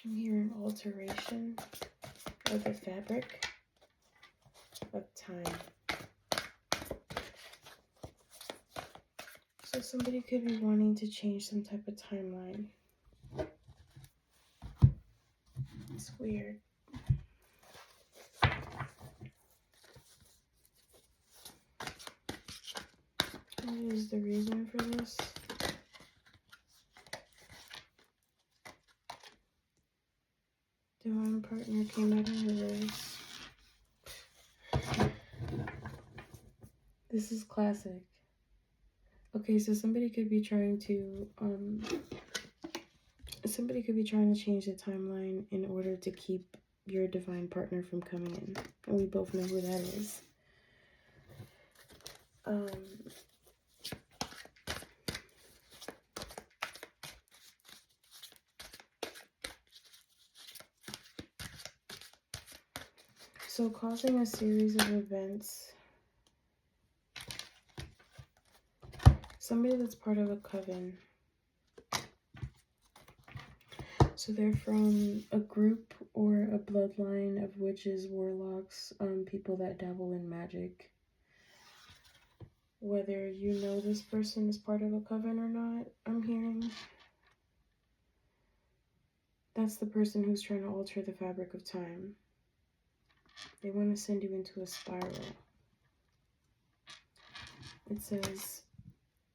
I'm hearing alteration of the fabric of time. So somebody could be wanting to change some type of timeline. It's weird. What is the reason for this? Divine partner came out in reverse. This is classic. Okay, so somebody could be trying to change the timeline in order to keep your divine partner from coming in. And we both know who that is. So causing a series of events. Somebody that's part of a coven. So they're from a group or a bloodline of witches, warlocks, people that dabble in magic. Whether you know this person is part of a coven or not, I'm hearing. That's the person who's trying to alter the fabric of time. They want to send you into a spiral. It says,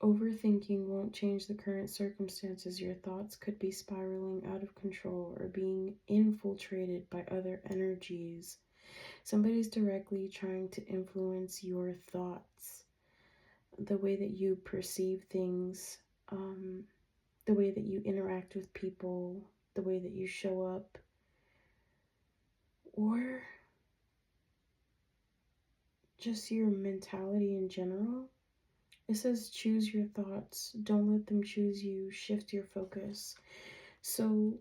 overthinking won't change the current circumstances. Your thoughts could be spiraling out of control or being infiltrated by other energies. Somebody's directly trying to influence your thoughts, the way that you perceive things, the way that you interact with people, the way that you show up, or just your mentality in general. It says choose your thoughts. Don't let them choose you. Shift your focus. So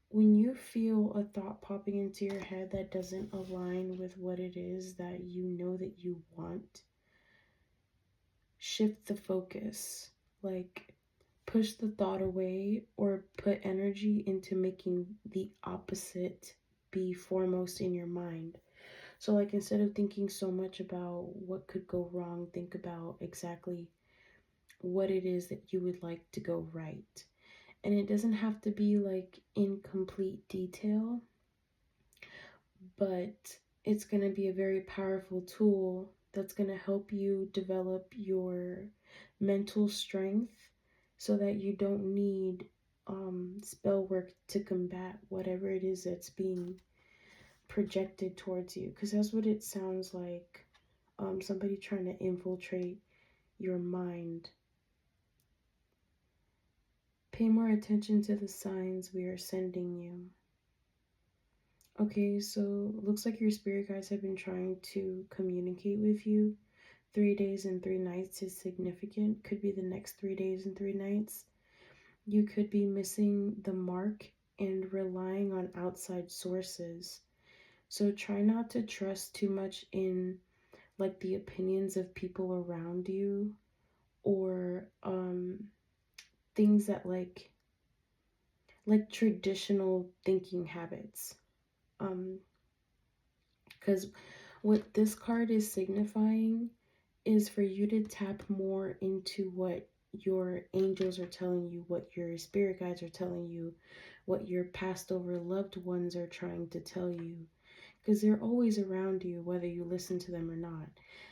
when you feel a thought popping into your head that doesn't align with what it is that you know that you want, shift the focus. Like, push the thought away or put energy into making the opposite be foremost in your mind. So like, instead of thinking so much about what could go wrong, think about exactly what it is that you would like to go right. And it doesn't have to be like in complete detail, but it's going to be a very powerful tool that's going to help you develop your mental strength so that you don't need spell work to combat whatever it is that's being projected towards you, because that's what it sounds like. Somebody trying to infiltrate your mind. Pay more attention to the signs we are sending you. Okay, so looks like your spirit guides have been trying to communicate with you. 3 days and 3 nights is significant. Could be the next 3 days and 3 nights. You could be missing the mark and relying on outside sources. So try not to trust too much in like the opinions of people around you, or things that like traditional thinking habits. Because what this card is signifying is for you to tap more into what your angels are telling you, what your spirit guides are telling you, what your passed over loved ones are trying to tell you. Because they're always around you, whether you listen to them or not.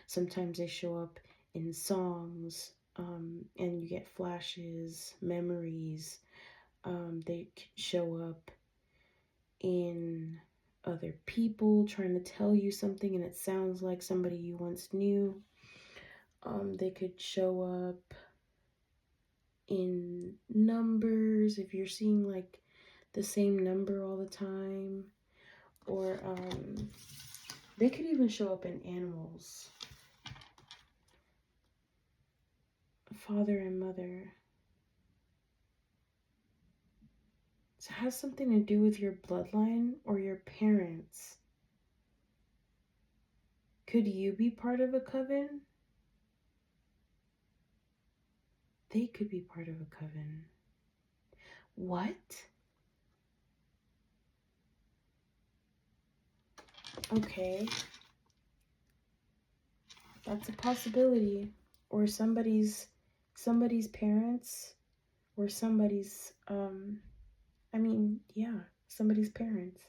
Sometimes they show up in songs, and you get flashes, memories. They show up in other people trying to tell you something and it sounds like somebody you once knew. They could show up in numbers if you're seeing like the same number all the time, or they could even show up in animals. Father and mother. So it has something to do with your bloodline or your parents. Could you be part of a coven? They could be part of a coven. What? Okay. That's a possibility. Or somebody's parents, or somebody's yeah, somebody's parents.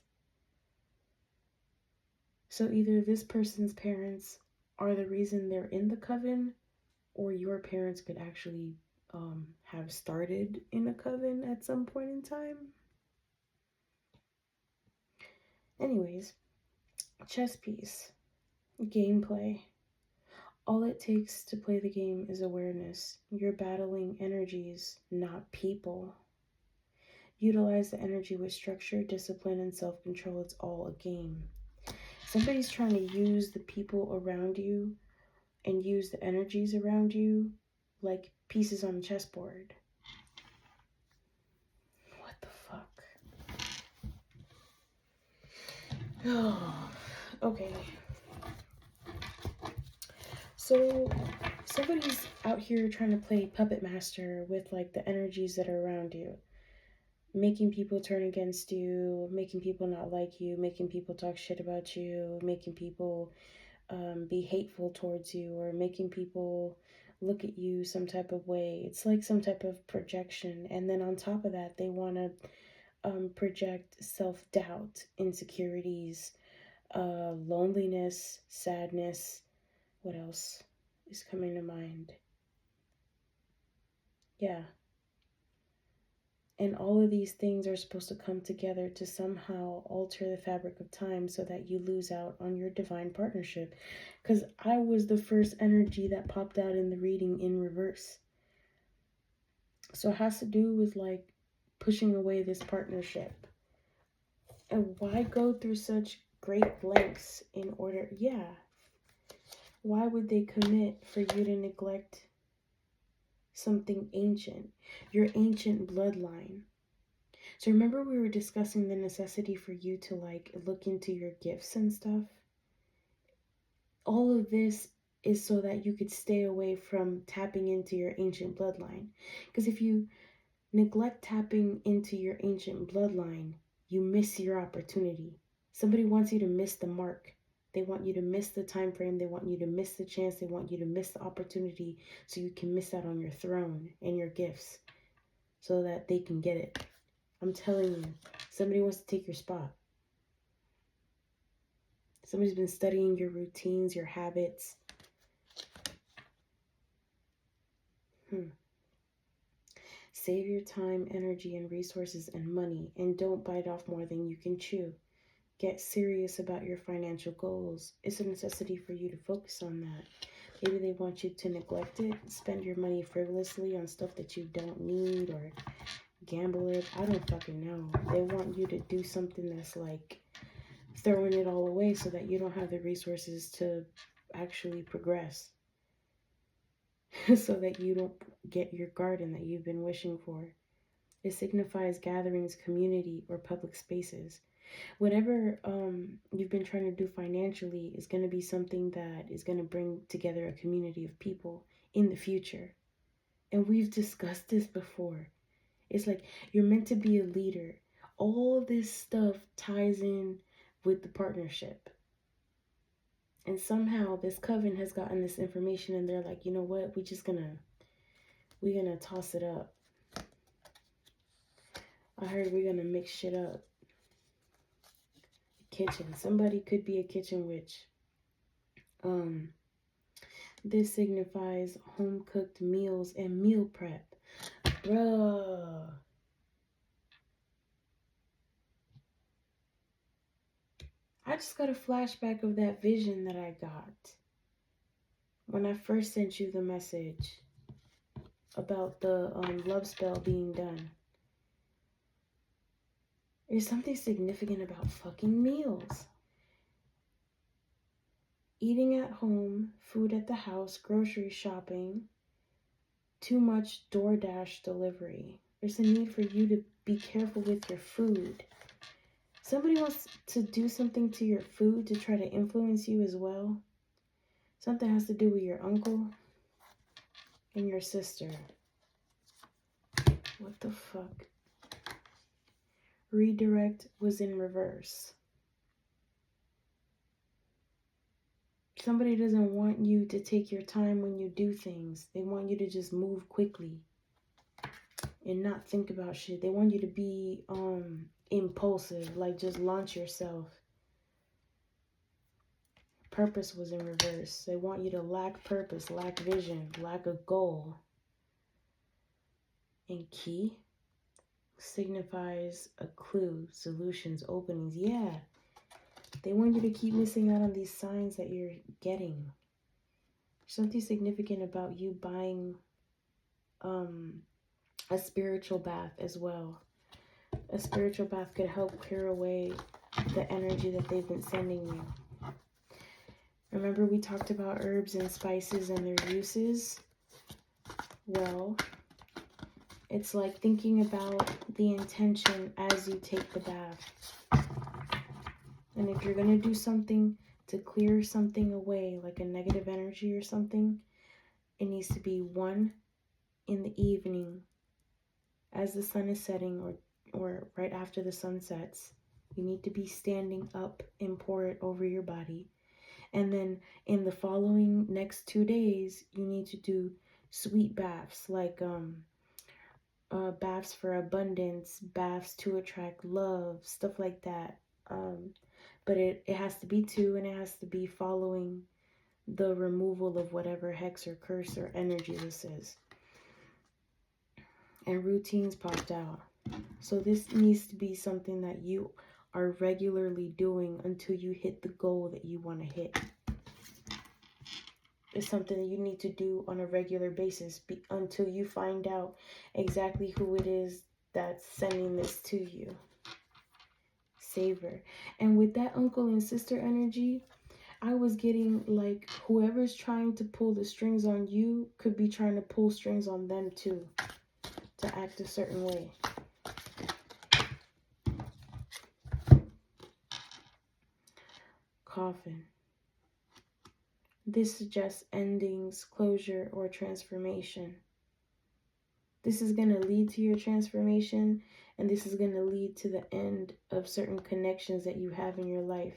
So either this person's parents are the reason they're in the coven, or your parents could actually have started in a coven at some point in time. Anyways, chess piece. Gameplay. All it takes to play the game is awareness. You're battling energies, not people. Utilize the energy with structure, discipline, and self control. It's all a game. Somebody's trying to use the people around you and use the energies around you like pieces on a chessboard. What the fuck? Oh, okay. So somebody's out here trying to play puppet master with like the energies that are around you, making people turn against you, making people not like you, making people talk shit about you, making people be hateful towards you, or making people look at you some type of way. It's like some type of projection. And then on top of that, they want to project self-doubt, insecurities, loneliness, sadness. What else is coming to mind? Yeah. And all of these things are supposed to come together to somehow alter the fabric of time so that you lose out on your divine partnership. Because I was the first energy that popped out in the reading in reverse. So it has to do with like pushing away this partnership. And why go through such great lengths in order? Yeah. Why would they commit for you to neglect something ancient? Your ancient bloodline. So remember we were discussing the necessity for you to like look into your gifts and stuff? All of this is so that you could stay away from tapping into your ancient bloodline. Because if you neglect tapping into your ancient bloodline, you miss your opportunity. Somebody wants you to miss the mark. They want you to miss the time frame. They want you to miss the chance. They want you to miss the opportunity so you can miss out on your throne and your gifts so that they can get it. I'm telling you, somebody wants to take your spot. Somebody's been studying your routines, your habits. Save your time, energy, and resources and money, and don't bite off more than you can chew. Get serious about your financial goals. It's a necessity for you to focus on that. Maybe they want you to neglect it, spend your money frivolously on stuff that you don't need, or gamble it. I don't fucking know. They want you to do something that's like throwing it all away so that you don't have the resources to actually progress. So that you don't get your garden that you've been wishing for. It signifies gatherings, community, or public spaces. Whatever you've been trying to do financially is going to be something that is going to bring together a community of people in the future. And we've discussed this before. It's like you're meant to be a leader. All this stuff ties in with the partnership. And somehow this coven has gotten this information and they're like, you know what, we're gonna toss it up. I heard we're gonna mix shit up. Kitchen. Somebody could be a kitchen witch. This signifies home cooked meals and meal prep. Bruh. I just got a flashback of that vision that I got when I first sent you the message about the love spell being done. There's something significant about fucking meals. Eating at home, food at the house, grocery shopping, too much DoorDash delivery. There's a need for you to be careful with your food. Somebody wants to do something to your food to try to influence you as well. Something has to do with your uncle and your sister. What the fuck? Redirect was in reverse. Somebody doesn't want you to take your time when you do things. They want you to just move quickly and not think about shit. They want you to be impulsive, like just launch yourself. Purpose was in reverse. They want you to lack purpose, lack vision, lack a goal. And key signifies a clue, solutions, openings. Yeah, they want you to keep missing out on these signs that you're getting. Something significant about you buying a spiritual bath as well. A spiritual bath could help clear away the energy that they've been sending you. Remember we talked about herbs and spices and their uses? Well, it's like thinking about the intention as you take the bath. And if you're going to do something to clear something away, like a negative energy or something, it needs to be 1 in the evening as the sun is setting or right after the sun sets. You need to be standing up and pour it over your body. And then in the following next 2 days, you need to do sweet baths, like baths for abundance, baths to attract love, stuff like that. But it has to be 2, and it has to be following the removal of whatever hex or curse or energy this is. And routines popped out. So this needs to be something that you are regularly doing until you hit the goal that you want to hit. It's something that you need to do on a regular basis until you find out exactly who it is that's sending this to you. Savor. And with that uncle and sister energy, I was getting like whoever's trying to pull the strings on you could be trying to pull strings on them too, to act a certain way. Coffin. This suggests endings, closure, or transformation. This is going to lead to your transformation, and this is going to lead to the end of certain connections that you have in your life.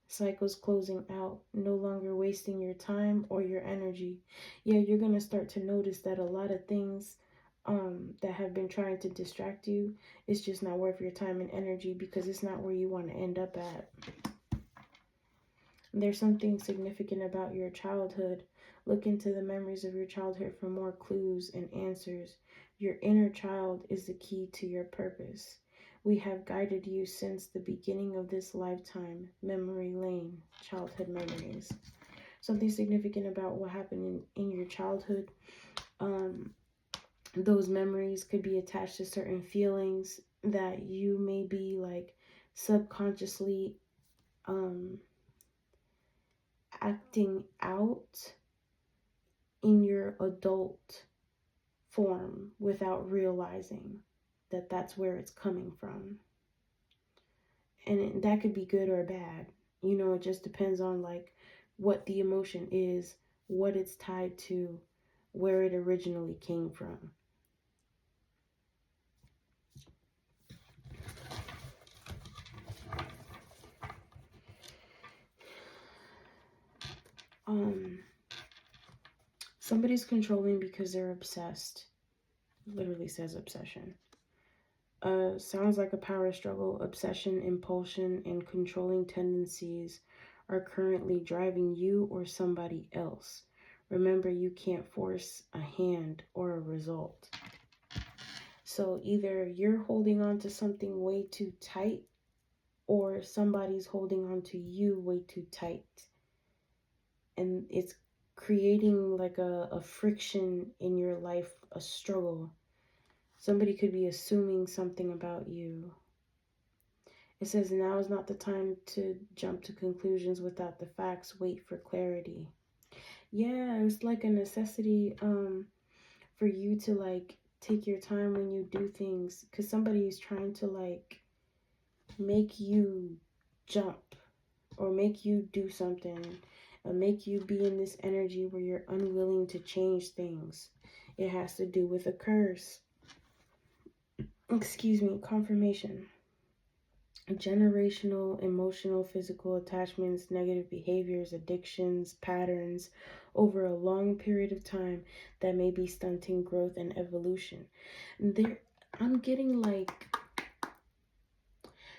Cycles closing out, no longer wasting your time or your energy. Yeah, you're going to start to notice that a lot of things that have been trying to distract you, it's just not worth your time and energy because it's not where you want to end up at. There's something significant about your childhood. Look into the memories of your childhood for more clues and answers. Your inner child is the key to your purpose. We have guided you since the beginning of this lifetime. Memory lane, childhood memories. Something significant about what happened in your childhood. Those memories could be attached to certain feelings that you may be like subconsciously acting out in your adult form without realizing that that's where it's coming from. And that could be good or bad. You know, it just depends on like what the emotion is, what it's tied to, where it originally came from. Somebody's controlling because they're obsessed. Literally says obsession. Sounds like a power struggle. Obsession, impulsion, and controlling tendencies are currently driving you or somebody else. Remember, you can't force a hand or a result. So either you're holding on to something way too tight or somebody's holding on to you way too tight. And it's creating like a friction in your life, a struggle. Somebody could be assuming something about you. It says now is not the time to jump to conclusions without the facts. Wait for clarity. Yeah, it's like a necessity for you to like take your time when you do things, because somebody is trying to like make you jump or make you do something or make you be in this energy where you're unwilling to change things. It has to do with a curse. Excuse me, confirmation. generational, emotional, physical attachments, negative behaviors, addictions, patterns over a long period of time that may be stunting growth and evolution. I'm getting like,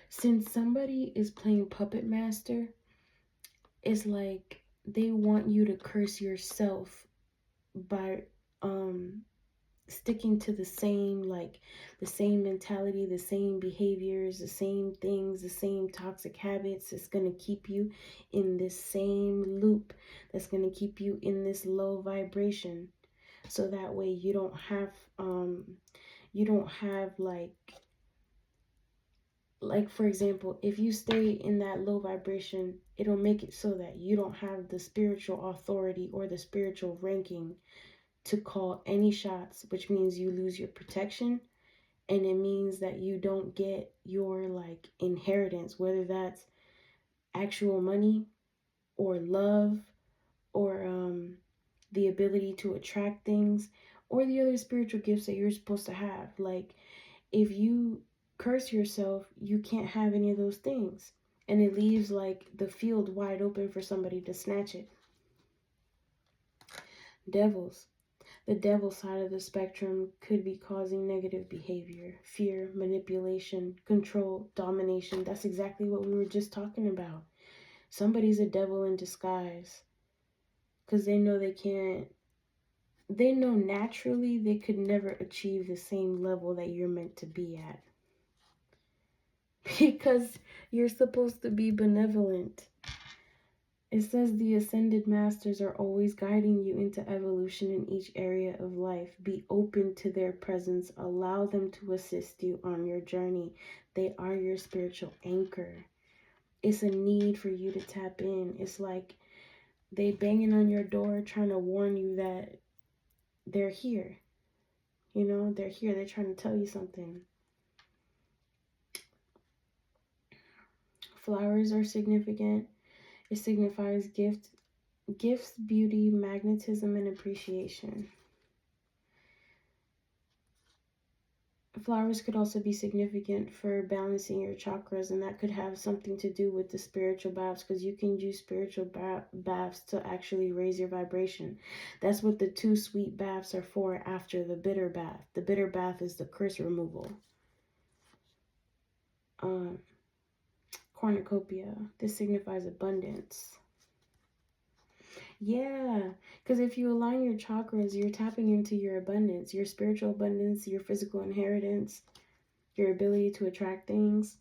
since somebody is playing puppet master, it's like they want you to curse yourself by sticking to the same mentality, the same behaviors, the same things, the same toxic habits. It's going to keep you in this same loop, that's going to keep you in this low vibration, so that way you don't have like for example, if you stay in that low vibration, it'll make it so that you don't have the spiritual authority or the spiritual ranking to call any shots, which means you lose your protection, and it means that you don't get your like inheritance, whether that's actual money or love or the ability to attract things or the other spiritual gifts that you're supposed to have. Like, if you curse yourself, you can't have any of those things, and it leaves like the field wide open for somebody to snatch it. Devils. The devil side of the spectrum could be causing negative behavior, fear, manipulation, control, domination. That's exactly what we were just talking about. Somebody's a devil in disguise because they know they know naturally they could never achieve the same level that you're meant to be at. Because you're supposed to be benevolent. It says the ascended masters are always guiding you into evolution in each area of life. Be open to their presence. Allow them to assist you on your journey. They are your spiritual anchor. It's a need for you to tap in. It's like they banging on your door trying to warn you that they're here. You know, they're here. They're trying to tell you something. Flowers are significant. It signifies gifts, beauty, magnetism, and appreciation. Flowers could also be significant for balancing your chakras, and that could have something to do with the spiritual baths, because you can use spiritual baths to actually raise your vibration. That's what the 2 sweet baths are for after the bitter bath. The bitter bath is the curse removal. Cornucopia. This signifies abundance. Yeah, because if you align your chakras, you're tapping into your abundance, your spiritual abundance, your physical inheritance, your ability to attract things.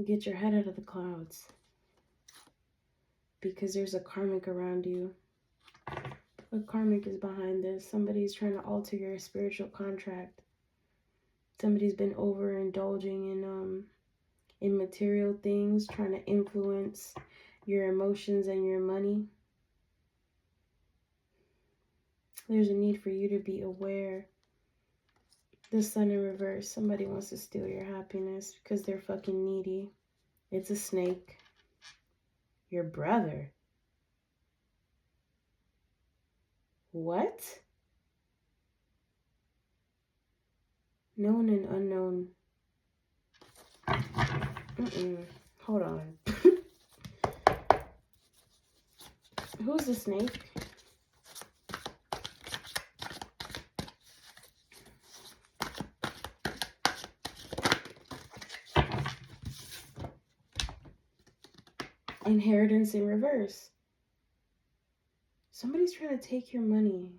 Get your head out of the clouds, because there's a karmic around you. A karmic is behind this. Somebody's trying to alter your spiritual contract. Somebody's been overindulging in material things, trying to influence your emotions and your money. There's a need for you to be aware. The sun in reverse. Somebody wants to steal your happiness because they're fucking needy. It's a snake. Your brother. What? Known and unknown. Hold on. Who's the snake? Inheritance in reverse. Somebody's trying to take your money.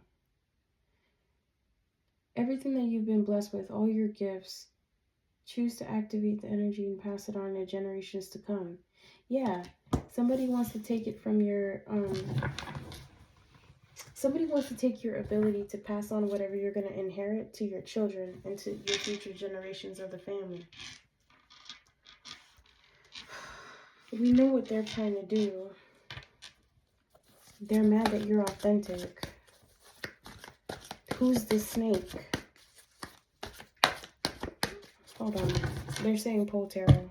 Everything that you've been blessed with, all your gifts, choose to activate the energy and pass it on to generations to come. Yeah, somebody wants to take it from your, somebody wants to take your ability to pass on whatever you're going to inherit to your children and to your future generations of the family. We know what they're trying to do. They're mad that you're authentic. Who's the snake? Hold on. They're saying pull tarot.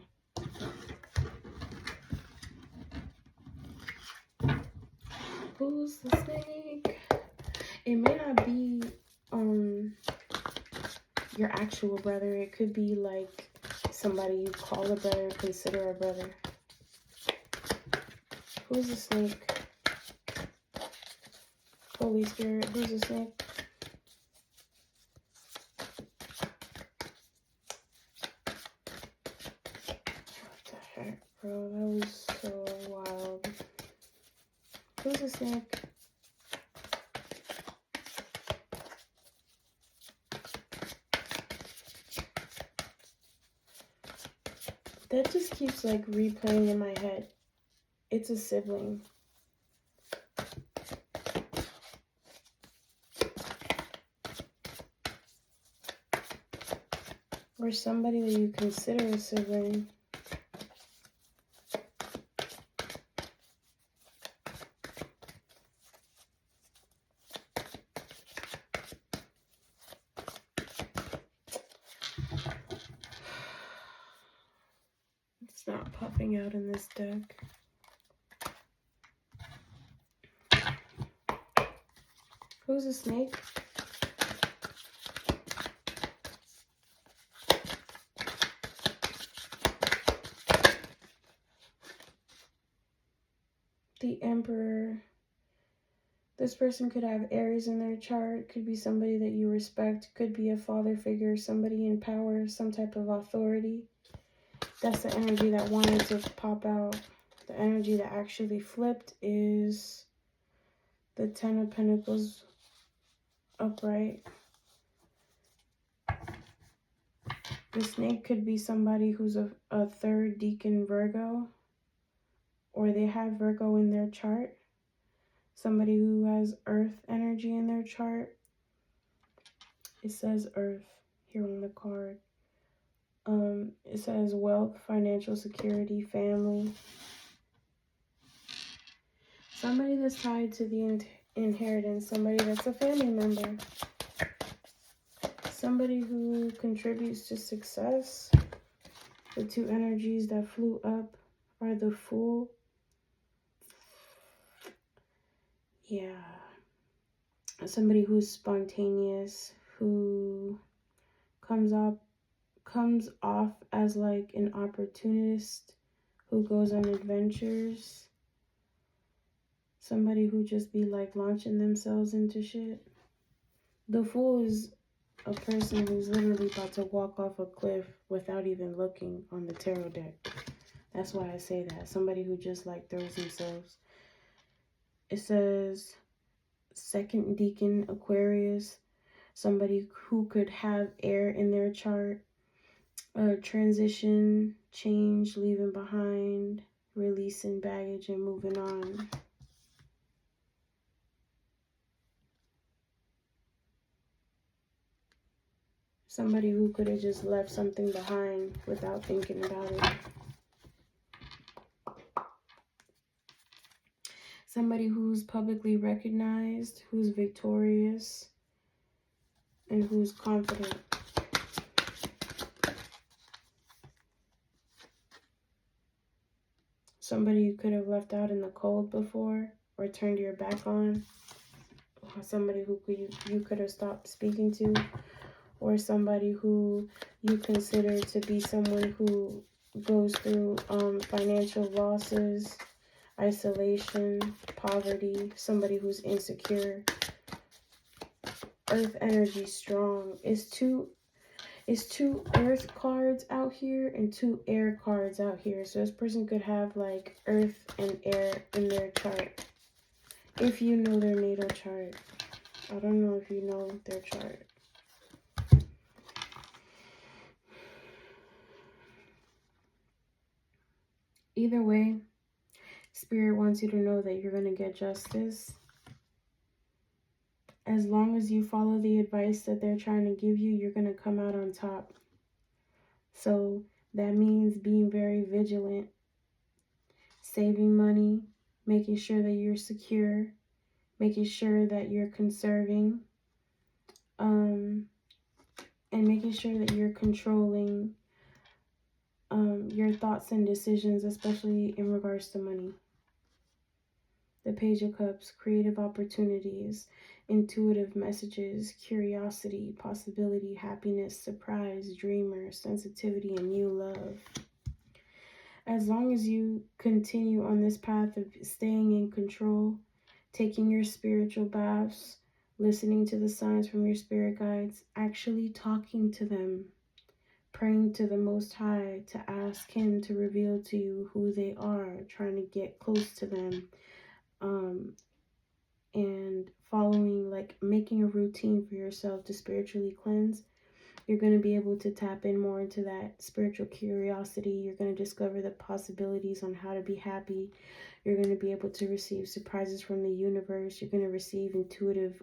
Who's the snake? It may not be your actual brother. It could be like somebody you call a brother, consider a brother. Who's a snake? Holy Spirit, who's a snake? What the heck, bro? That was so wild. Who's a snake? That just keeps like replaying in my head. It's a sibling. Or somebody that you consider a sibling. It's not popping out in this deck. Who's a snake? The Emperor. This person could have Aries in their chart. Could be somebody that you respect. Could be a father figure, somebody in power, some type of authority. That's the energy that wanted to pop out. The energy that actually flipped is the Ten of Pentacles upright. The snake could be somebody who's a third decan Virgo, or they have Virgo in their chart. Somebody who has earth energy in their chart. It says earth here on the card. It says wealth, financial security, family. Somebody that's tied to the inheritance. Somebody that's a family member. Somebody who contributes to success. The two energies that flew up are the Fool. Yeah. Somebody who's spontaneous, who comes off as like an opportunist, who goes on adventures. Somebody who just be like launching themselves into shit. The Fool is a person who's literally about to walk off a cliff without even looking on the tarot deck. That's why I say that. Somebody who just like throws themselves. It says second decan Aquarius. Somebody who could have air in their chart. Transition, change, leaving behind, releasing baggage and moving on. Somebody who could have just left something behind without thinking about it. Somebody who's publicly recognized, who's victorious, and who's confident. Somebody you could have left out in the cold before or turned your back on. Or somebody who you could have stopped speaking to. Or somebody who you consider to be someone who goes through financial losses, isolation, poverty, somebody who's insecure. Earth energy strong. It's two earth cards out here and two air cards out here. So this person could have like earth and air in their chart. If you know their natal chart. I don't know if you know their chart. Either way, Spirit wants you to know that you're going to get justice. As long as you follow the advice that they're trying to give you, you're going to come out on top. So that means being very vigilant, saving money, making sure that you're secure, making sure that you're conserving, and making sure that you're controlling your thoughts and decisions, especially in regards to money. The Page of Cups, creative opportunities, intuitive messages, curiosity, possibility, happiness, surprise, dreamer, sensitivity, and new love. As long as you continue on this path of staying in control, taking your spiritual baths, listening to the signs from your spirit guides, actually talking to them, praying to the Most High to ask Him to reveal to you who they are, trying to get close to them, and following, like making a routine for yourself to spiritually cleanse, you're going to be able to tap in more into that spiritual curiosity. You're going to discover the possibilities on how to be happy. You're going to be able to receive surprises from the universe. You're going to receive intuitive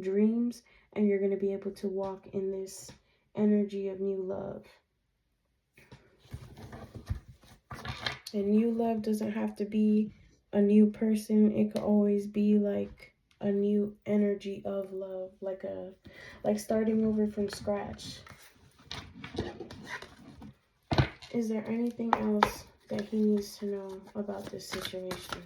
dreams, and you're going to be able to walk in this energy of new love. And new love doesn't have to be a new person. It could always be like a new energy of love, like starting over from scratch. Is there anything else that he needs to know about this situation?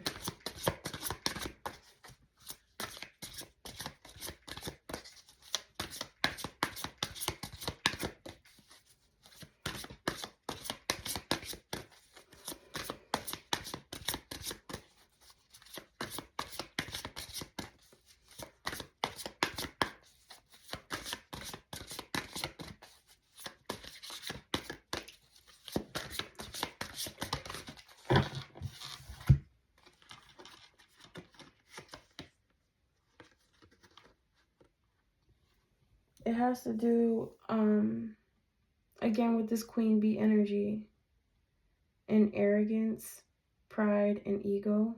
It has to do, again, with this Queen Bee energy and arrogance, pride, and ego.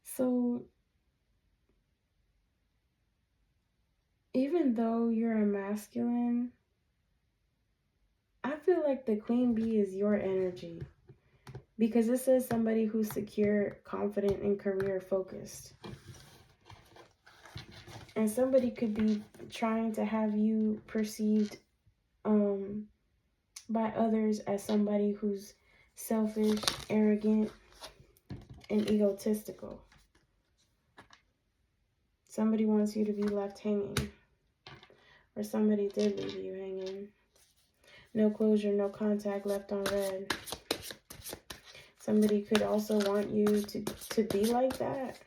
So, even though you're a masculine, I feel like the Queen Bee is your energy. Because this is somebody who's secure, confident, and career focused. And somebody could be trying to have you perceived by others as somebody who's selfish, arrogant, and egotistical. Somebody wants you to be left hanging. Or somebody did leave you hanging. No closure, no contact, left on red. Somebody could also want you to be like that.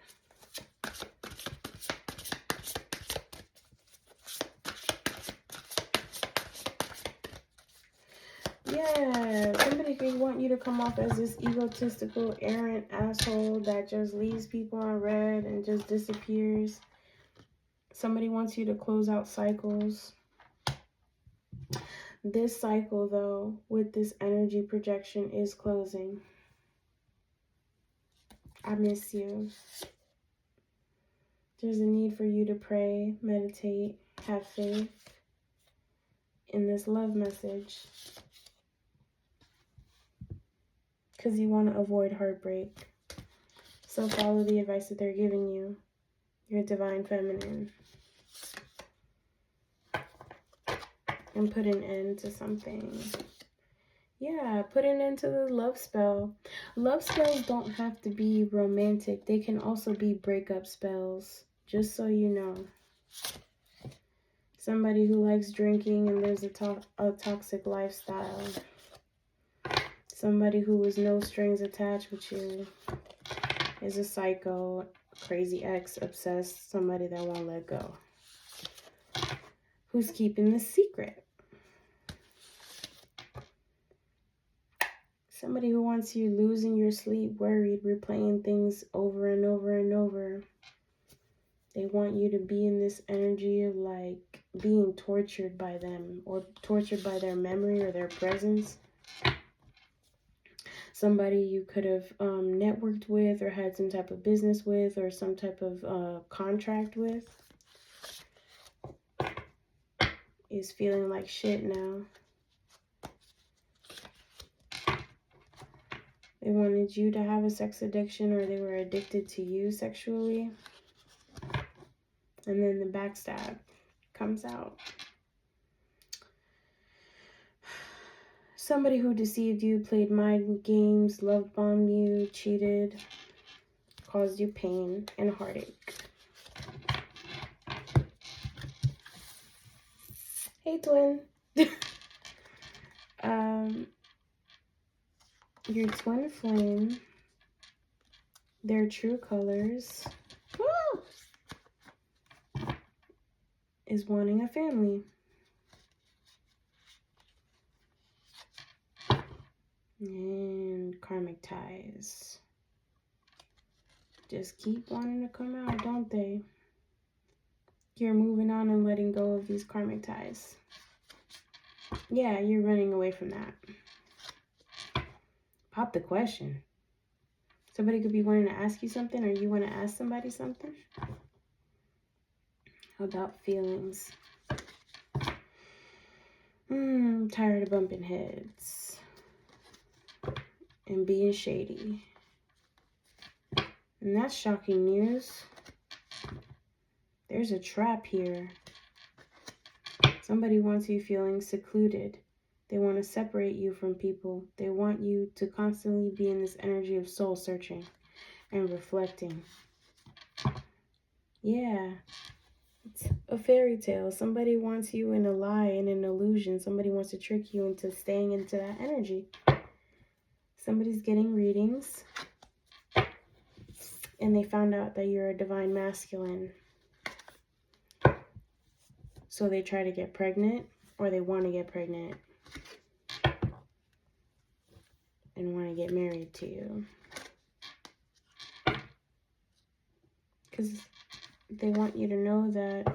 Yeah, somebody could want you to come off as this egotistical, arrogant asshole that just leaves people on red and just disappears. Somebody wants you to close out cycles. This cycle, though, with this energy projection is closing. I miss you. There's a need for you to pray, meditate, have faith in this love message. Because you want to avoid heartbreak. So follow the advice that they're giving you. Your divine feminine. And put an end to something. Yeah, put an end to the love spell. Love spells don't have to be romantic. They can also be breakup spells. Just so you know. Somebody who likes drinking and there's a toxic lifestyle. Somebody who was no strings attached with you is a psycho, crazy ex, obsessed, somebody that won't let go. Who's keeping the secret? Somebody who wants you losing your sleep, worried, replaying things over and over and over. They want you to be in this energy of like being tortured by them or tortured by their memory or their presence. Somebody you could have networked with or had some type of business with or some type of contract with is feeling like shit now. They wanted you to have a sex addiction or they were addicted to you sexually. And then the backstab comes out. Somebody who deceived you, played mind games, love bombed you, cheated, caused you pain and heartache. Hey, twin. Your twin flame, their true colors, is wanting a family. And karmic ties. Just keep wanting to come out, don't they? You're moving on and letting go of these karmic ties. Yeah, you're running away from that. Pop the question. Somebody could be wanting to ask you something, or you want to ask somebody something about feelings. Tired of bumping heads and being shady. And that's shocking news. There's a trap here. Somebody wants you feeling secluded. They want to separate you from people. They want you to constantly be in this energy of soul searching and reflecting. Yeah, it's a fairy tale. Somebody wants you in a lie and an illusion. Somebody wants to trick you into staying into that energy. Somebody's getting readings and they found out that you're a divine masculine. So they try to get pregnant, or they want to get pregnant and want to get married to you. Because they want you to know that,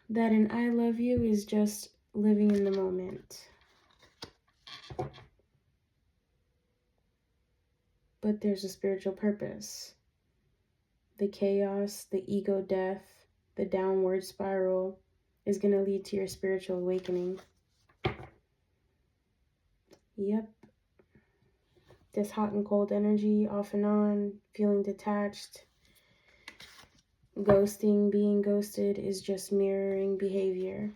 that an I love you is just living in the moment. But there's a spiritual purpose. The chaos, the ego death, the downward spiral is going to lead to your spiritual awakening. Yep. This hot and cold energy, off and on, feeling detached, ghosting, being ghosted, is just mirroring behavior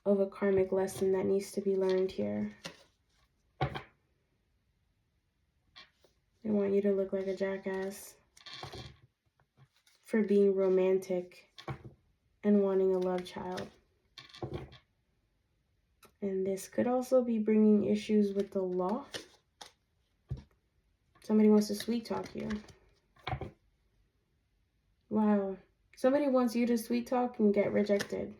of a karmic lesson that needs to be learned here. They want you to look like a jackass for being romantic and wanting a love child. And this could also be bringing issues with the law. Somebody wants to sweet talk you. Wow. Somebody wants you to sweet talk and get rejected.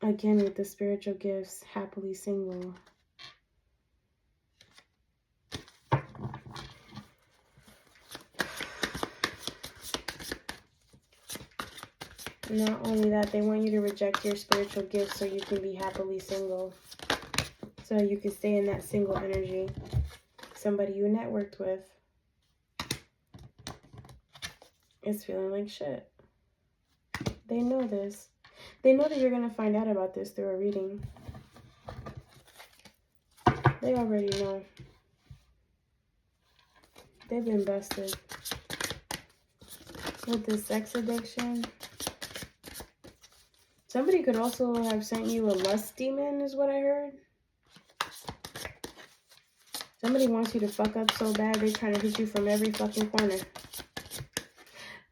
Again, with the spiritual gifts, happily single. Not only that, they want you to reject your spiritual gifts so you can be happily single. So you can stay in that single energy. Somebody you networked with is feeling like shit. They know this. They know that you're going to find out about this through a reading. They already know. They've been busted. With this sex addiction. Somebody could also have sent you a lust demon, is what I heard. Somebody wants you to fuck up so bad, they're trying to hit you from every fucking corner.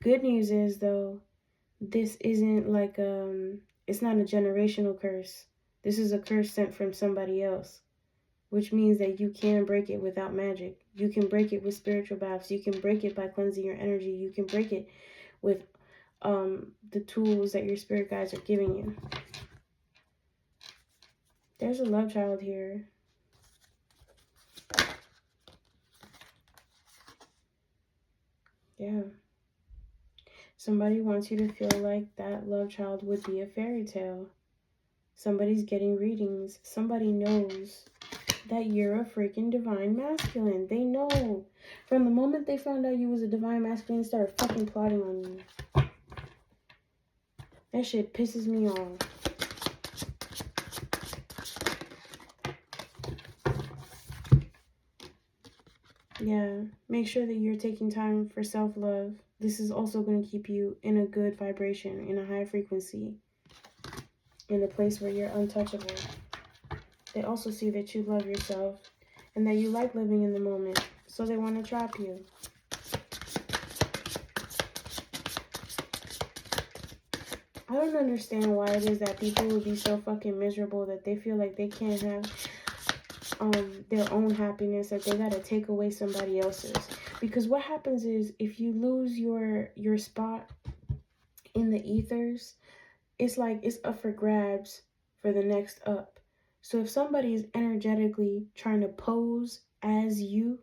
Good news is, though, this isn't like, it's not a generational curse. This is a curse sent from somebody else, which means that you can break it without magic. You can break it with spiritual baths. You can break it by cleansing your energy. You can break it with the tools that your spirit guides are giving you. There's a love child here. Yeah. Somebody wants you to feel like that love child would be a fairy tale. Somebody's getting readings. Somebody knows that you're a freaking divine masculine. They know. From the moment they found out you was a divine masculine, they started fucking plotting on you. That shit pisses me off. Yeah, make sure that you're taking time for self-love. This is also going to keep you in a good vibration, in a high frequency, in a place where you're untouchable. They also see that you love yourself and that you like living in the moment, so they want to trap you. I don't understand why it is that people would be so fucking miserable that they feel like they can't have their own happiness, that they gotta take away somebody else's. Because what happens is, if you lose your spot in the ethers, it's like it's up for grabs for the next up. So if somebody is energetically trying to pose as you,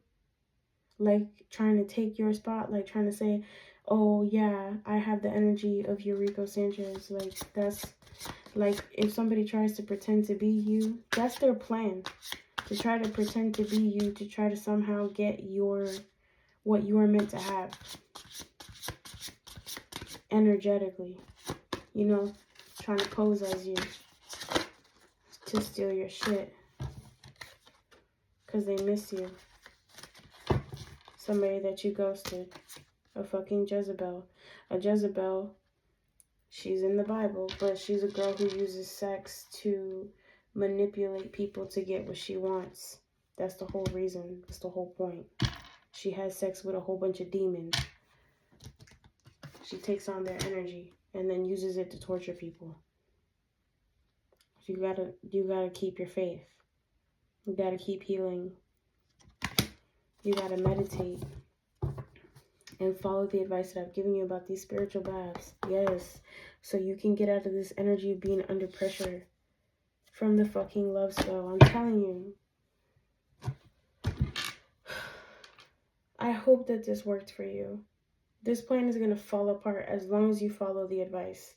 like trying to take your spot, like trying to say, oh yeah, I have the energy of Eureka Sanchez, like that's like, if somebody tries to pretend to be you, that's their plan. To try to pretend to be you, to try to somehow get what you are meant to have energetically, you know, trying to pose as you to steal your shit because they miss you. Somebody that you ghosted, a fucking Jezebel. A Jezebel, she's in the Bible, but she's a girl who uses sex to manipulate people to get what she wants. That's the whole reason. That's the whole point. She has sex with a whole bunch of demons. She takes on their energy and then uses it to torture people. So you gotta keep your faith. You gotta keep healing. You gotta meditate and follow the advice that I've given you about these spiritual baths. Yes, so you can get out of this energy of being under pressure from the fucking love spell. I'm telling you. I hope that this worked for you. This plan is gonna fall apart as long as you follow the advice.